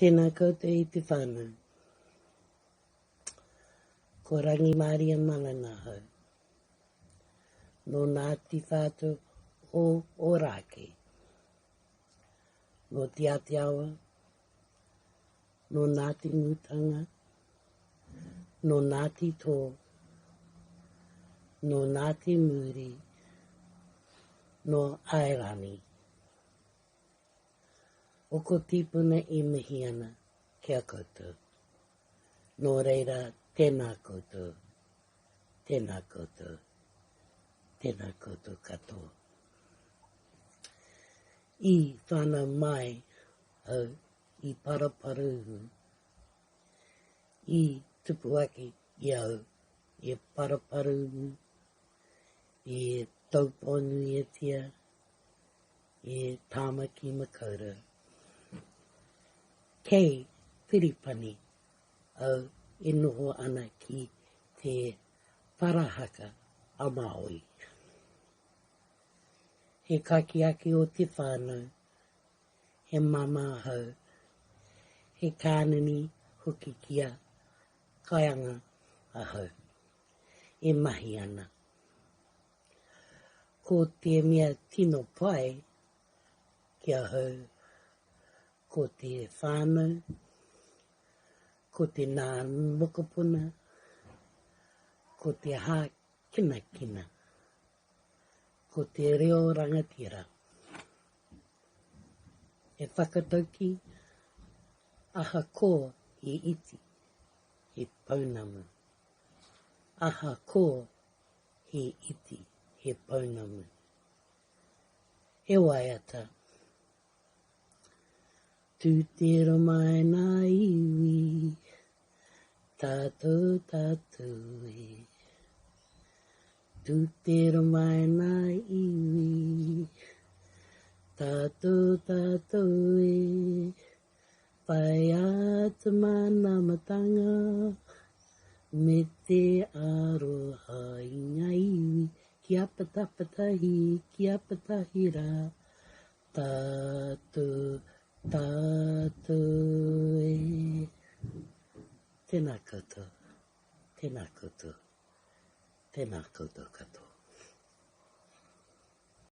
Tēnā koutou I te whānau. Ko Rangimaria malana hau. No Ngāti whātou o Rāke. No Te Aotearoa. No Ngāti Ngutanga. No Ngāti Tō. No Ngāti Muri. No Airani. O ko tipuna I mihi ana kia koutou. Nō reira, tēnā koutou. Tēnā koutou. Tēnā koutou katoa. I whānau mai au I paraparuhu. I tupuaki I au I paraparuhu. I tauponu I tia. I tāmaki makaura. Kei piripani au I noho ana ki te parahaka a Māori. He kakiaki o te whānau, he mama hau, he kānini hoki kia kaianga a hau, e mahi ana. Ko te mea tino pai, kia hau, ko te whānau, ko te nā mokopuna, ko te hā kina kina, ko te reo rangatira. E whakatauki, aha ko he iti, he paunamu. Aha ko he iti, he paunamu. He waiata. Tūtero mai nā iwi, tātou tātou e. Tūtero mai nā iwi, tātou tātou e. Pai atu mana matanga, me te aroha I ngā iwi, kia patapatahi, kia patahira, tātou tātou e. Tēnā koutou, tēnā koutou, tēnā koutou katoa.